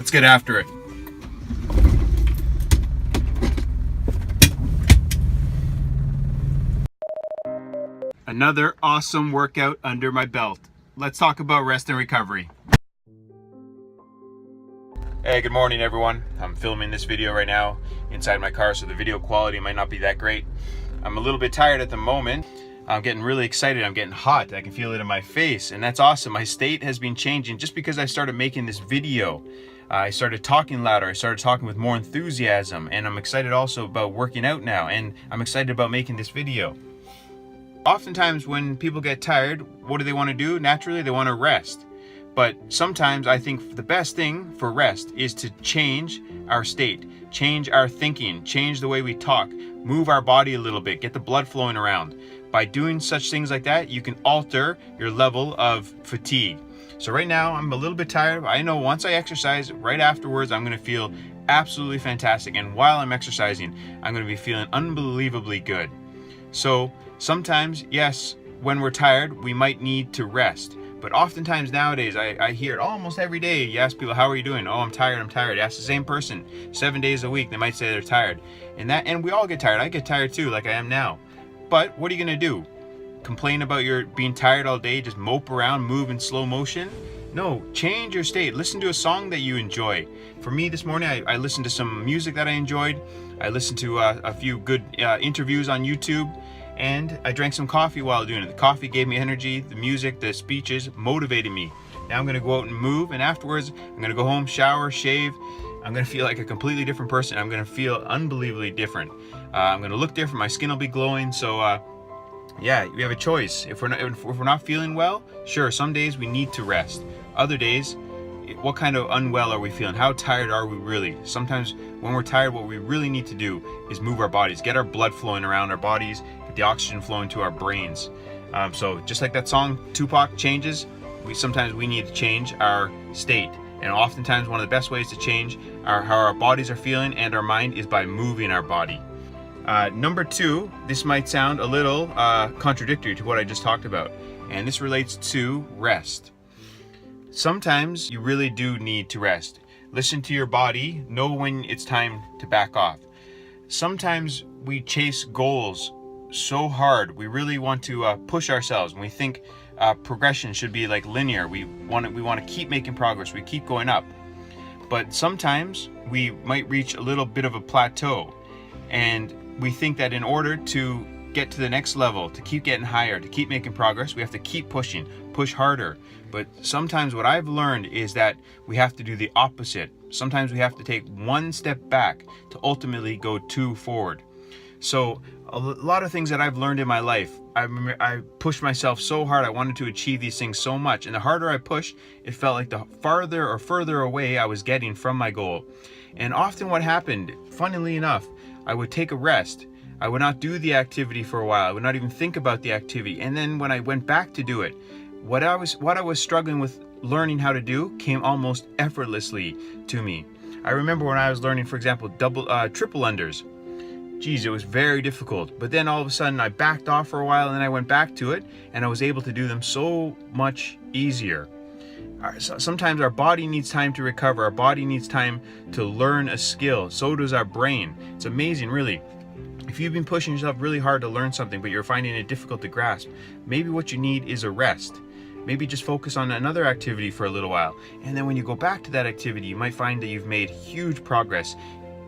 Let's get after it. Another awesome workout under my belt. Let's talk about rest and recovery. Hey, good morning everyone. I'm filming this video right now inside my car, so the video quality might not be that great. I'm a little bit tired at the moment. I'm getting really excited. I'm getting hot. I can feel it in my face, and that's awesome. My state has been changing just because I started making this video. I started talking louder. I started talking with more enthusiasm, and I'm excited also about working out now, and I'm excited about making this video. Oftentimes when people get tired, what do they want to do? Naturally, they want to rest. But sometimes I think the best thing for rest is to change our state, change our thinking, change the way we talk, move our body a little bit, get the blood flowing around. By doing such things like that, you can alter your level of fatigue. So right now, I'm a little bit tired. I know once I exercise, right afterwards, I'm going to feel absolutely fantastic. And while I'm exercising, I'm going to be feeling unbelievably good. So sometimes, yes, when we're tired, we might need to rest. But oftentimes nowadays, I hear it almost every day. You ask people, how are you doing? Oh, I'm tired, I'm tired. You ask the same person 7 days a week, they might say they're tired. And we all get tired. I get tired too, like I am now. But what are you gonna do? Complain about your being tired all day, just mope around, move in slow motion? No, change your state. Listen to a song that you enjoy. For me this morning, I listened to some music that I enjoyed. I listened to a few good interviews on YouTube, and I drank some coffee while doing it. The coffee gave me energy, the music, the speeches motivated me. Now I'm gonna go out and move, and afterwards, I'm gonna go home, shower, shave. I'm gonna feel like a completely different person. I'm gonna feel unbelievably different. I'm gonna look different, my skin will be glowing, so yeah, we have a choice. If we're not feeling well, sure, some days we need to rest. Other days, what kind of unwell are we feeling? How tired are we really? Sometimes when we're tired, what we really need to do is move our bodies, get our blood flowing around our bodies, get the oxygen flowing to our brains. So just like that song, Tupac, Changes, sometimes we need to change our state. And oftentimes one of the best ways to change how our bodies are feeling and our mind is by moving our body. Number two, this might sound a little contradictory to what I just talked about, and this relates to rest. Sometimes you really do need to rest. Listen to your body, know when it's time to back off. Sometimes we chase goals so hard, we really want to push ourselves, and we think progression should be like linear. We want to keep making progress, we keep going up. But sometimes we might reach a little bit of a plateau, and we think that in order to get to the next level, to keep getting higher, to keep making progress, we have to keep pushing, push harder. But sometimes what I've learned is that we have to do the opposite. Sometimes we have to take one step back to ultimately go two forward. So a lot of things that I've learned in my life, I pushed myself so hard. I wanted to achieve these things so much. And the harder I pushed, it felt like the farther or further away I was getting from my goal. And often what happened, funnily enough, I would take a rest. I would not do the activity for a while. I would not even think about the activity. And then when I went back to do it, what I was struggling with learning how to do came almost effortlessly to me. I remember when I was learning, for example, triple unders. Geez, it was very difficult. But then all of a sudden I backed off for a while, and then I went back to it, and I was able to do them so much easier. Sometimes our body needs time to recover. Our body needs time to learn a skill. So does our brain. It's amazing, really. If you've been pushing yourself really hard to learn something, but you're finding it difficult to grasp, maybe what you need is a rest. Maybe just focus on another activity for a little while. And then when you go back to that activity, you might find that you've made huge progress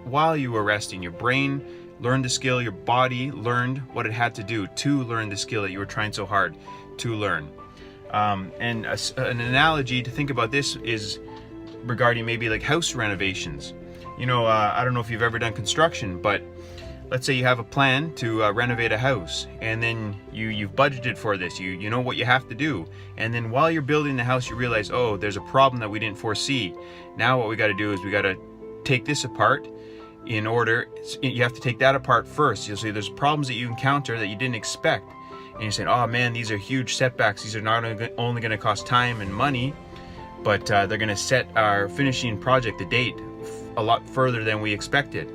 while you were resting. Your brain learned the skill, your body learned what it had to do to learn the skill that you were trying so hard to learn. And an analogy to think about this is regarding maybe like house renovations. You know, I don't know if you've ever done construction, but let's say you have a plan to renovate a house, and then you've budgeted for this. You know what you have to do, and then while you're building the house, you realize, oh, there's a problem that we didn't foresee. Now what we got to do is we got to take this apart. You have to take that apart first. You'll see there's problems that you encounter that you didn't expect. And you're saying, oh man, these are huge setbacks. These are not only going to cost time and money, but they're going to set our finishing project, the date, a lot further than we expected.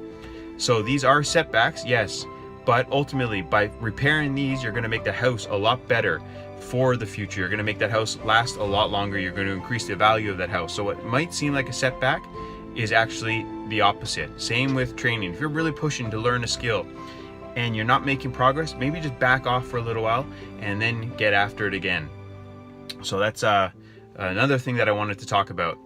So these are setbacks, yes, but ultimately by repairing these, you're going to make the house a lot better for the future. You're going to make that house last a lot longer. You're going to increase the value of that house. So it might seem like a setback, is actually the opposite. Same with training. If you're really pushing to learn a skill and you're not making progress, maybe just back off for a little while and then get after it again. So that's another thing that I wanted to talk about.